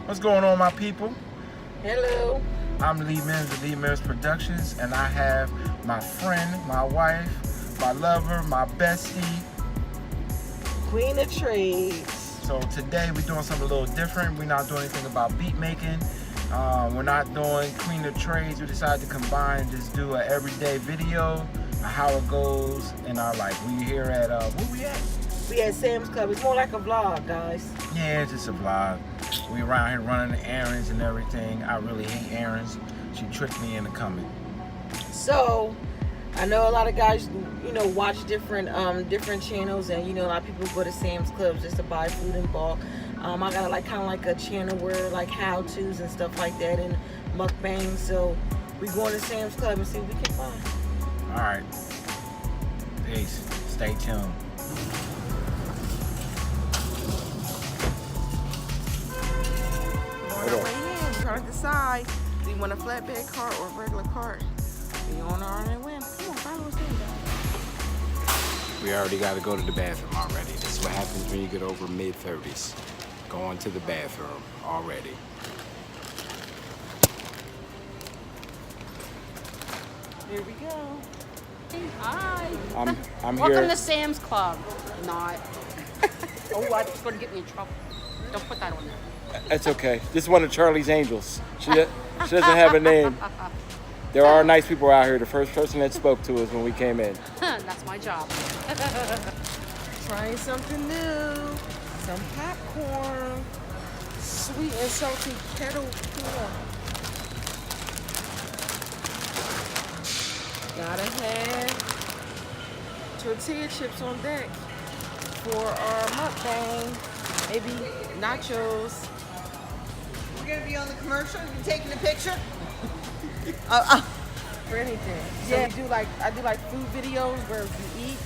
What's going on, my people? Hello. I'm Lee Mims of LEEMIMSPRODUCTIONS, and I have my friend, my wife, my lover, my bestie, Queen of Trades. So today we're doing something a little different. We're not doing anything about beat making. We're not doing Queen of Trades. We decided to combine and just do an everyday video of how it goes in our life. We here at, where we at? We at Sam's Club. It's more like a vlog, guys. Yeah, it's just a vlog. We around here running errands and everything. I really hate errands. She tricked me into coming. So, I know a lot of guys, you know, watch different channels, and you know, a lot of people go to Sam's Club just to buy food in bulk. I got like kind of like a channel where like how-tos and stuff like that and mukbang. So we going to Sam's Club and see what we can find. All right. Peace. Stay tuned. On our way in, trying to decide do you want a flatbed cart or a regular cart. We on our way in. Come on, follow us in, guys. We already got to go to the bathroom already. This is what happens when you get over mid-30s. Going to the bathroom already. Here we go. Hi. I'm Welcome here. to Sam's Club. Not. Oh, I just going to get me in trouble. Don't put that on there. It's okay. This is one of Charlie's angels. She doesn't have a name. There are nice people out here. The first person that spoke to us when we came in. That's my job. Trying something new. Some popcorn. Sweet and salty kettle corn. Gotta have tortilla chips on deck for our mukbang. Maybe nachos. We're gonna be on the commercial. You taking a picture? For anything. So Yeah. we do like, I do like food videos where you eat.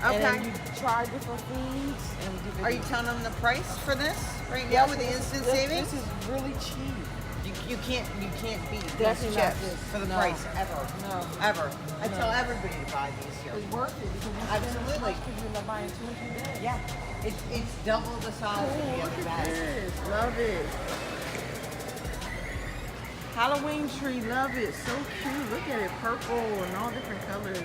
Okay. And then you try different foods and we do videos. Are you telling them the price for this right now with the instant savings? This is really cheap. You can't beat these Definitely not chips this. for the No. price ever. No. Ever. I tell everybody to buy these here. It's worth it because you Absolutely. because you end up buying 2 or 3 bags. Yeah. It's double the size of the Oh, other look at bag. this. Love it. Halloween tree, love it. So cute. Look at it, purple and all different colors.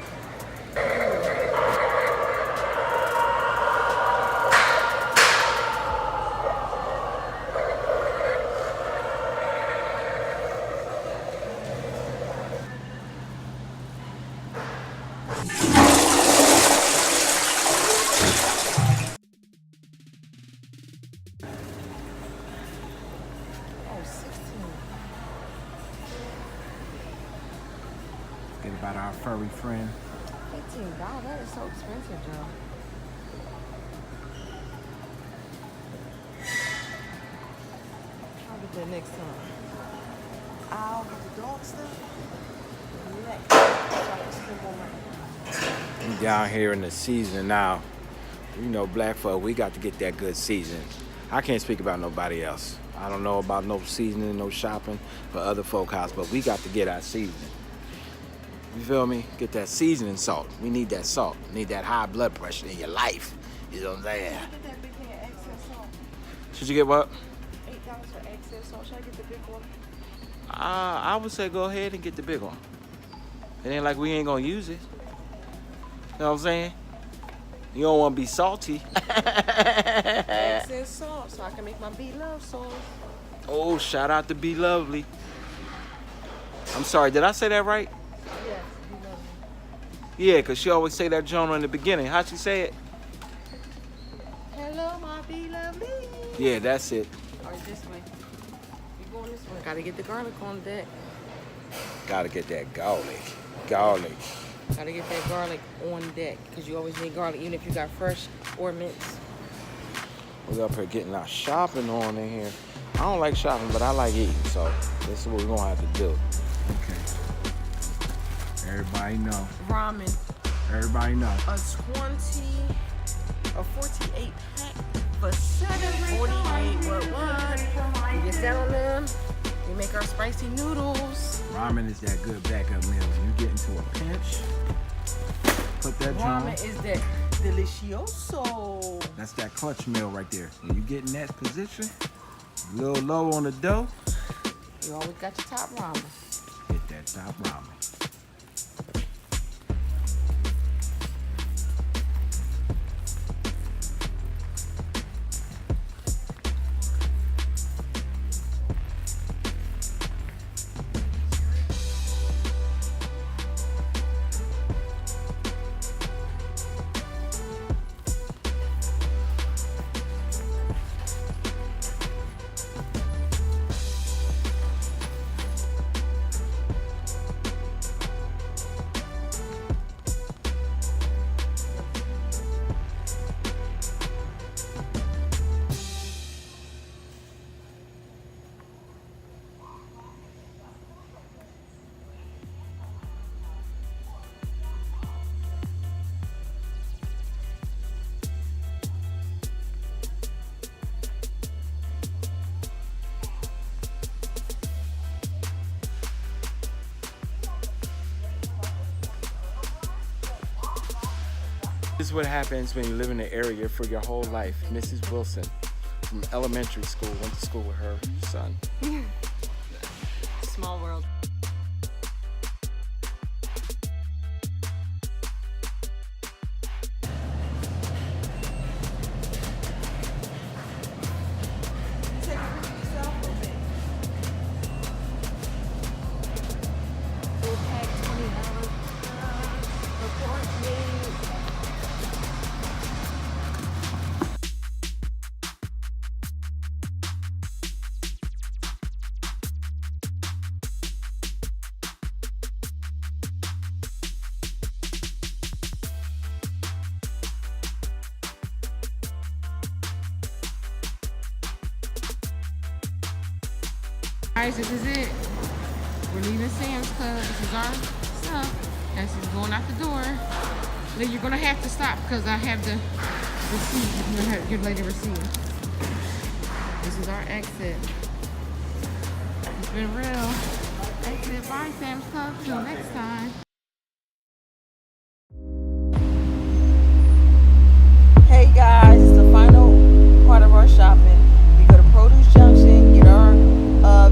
Oh, 16. Forget about our furry friend. $15. That is so expensive, Joe. I'll get that next time. I'll get the dog stuff. Next. So I can spend more money. We down here in the season now. You know, black folk, we got to get that good season. I can't speak about nobody else. I don't know about no seasoning, no shopping for other folk house, but we got to get our seasoning. You feel me? Get that seasoning salt. We need that salt. We need that high blood pressure in your life. You know what I'm saying? Get that big can of excess salt. Should you get what? $8 for excess salt. Should I get the big one? I would say go ahead and get the big one. It ain't like we ain't gonna use it. You know what I'm saying? You don't want to be salty. Excess salt so I can make my Be-Love sauce. Oh, shout out to Be Lovely. I'm sorry, did I say that right? Yes, Be-Love. Yeah, because she always say that genre in the beginning. How'd she say it? Hello, my Be-Lovely. Yeah, that's it. All right, this way. We going this way. Gotta get the garlic on deck. Gotta get that garlic. Garlic. Gotta get that garlic on deck because you always need garlic, even if you got fresh or minced. We up here getting our shopping on in here. I don't like shopping, but I like eating, so this is what we're gonna have to do. Okay. Everybody know. Ramen. Everybody know. A 48 pack for $7.48. What? We get down on them. We make our spicy noodles. Ramen is that good backup meal. When you get into a pinch, put that Ramen joint. is that delicioso. That's that clutch meal right there. When you get in that position, A little low on the dough. You always got your top ramen. Hit that top ramen. This is what happens when you live in the area for your whole life. Mrs. Wilson from elementary school went to school with her son. Small world. Take a picture yourself with me. Full pack, $20. Report me. Guys, this is it. We're leaving Sam's Club. This is our stuff. As he's going out the door. Then you're gonna have to stop because I have the receipt. You're gonna have to give lady receipt. This is our exit. It's been real. Exit. Bye, Sam's Club. Till next time. Hey guys, it's the final part of our shopping. We go to Produce Junction, get our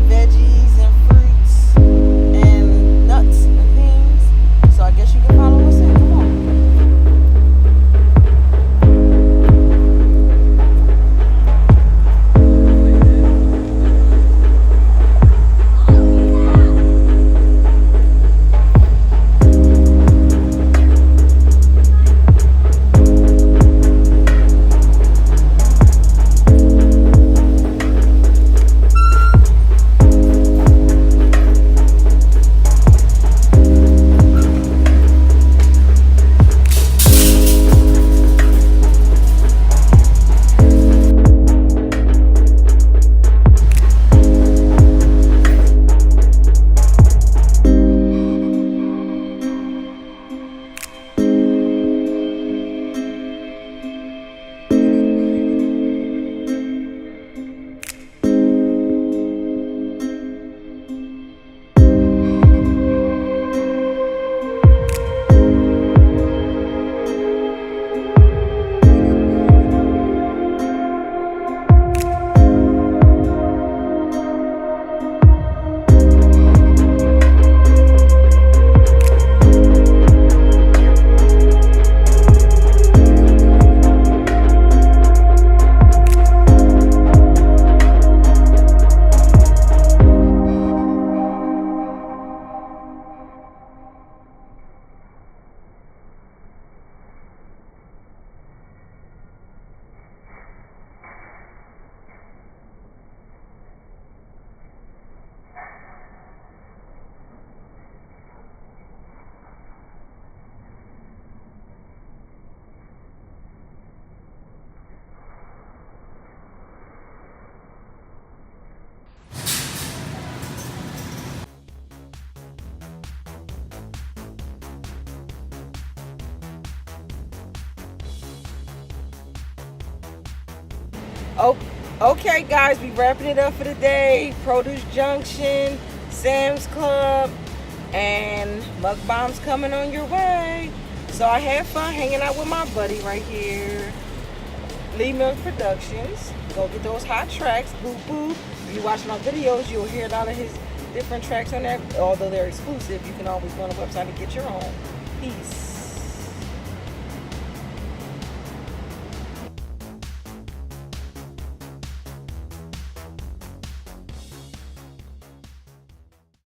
veggies and fruits and nuts and things. So I guess you can follow us in. Come on. Oh, okay, guys, we wrapping it up for the day. Produce Junction, Sam's Club, and MUKBANG's coming on your way. So I had fun hanging out with my buddy right here. LEEMIMSPRODUCTIONS. Go get those hot tracks. Boo boo. If you're watching our videos, you'll hear a lot of his different tracks on there. Although they're exclusive, you can always go on the website and get your own. Peace.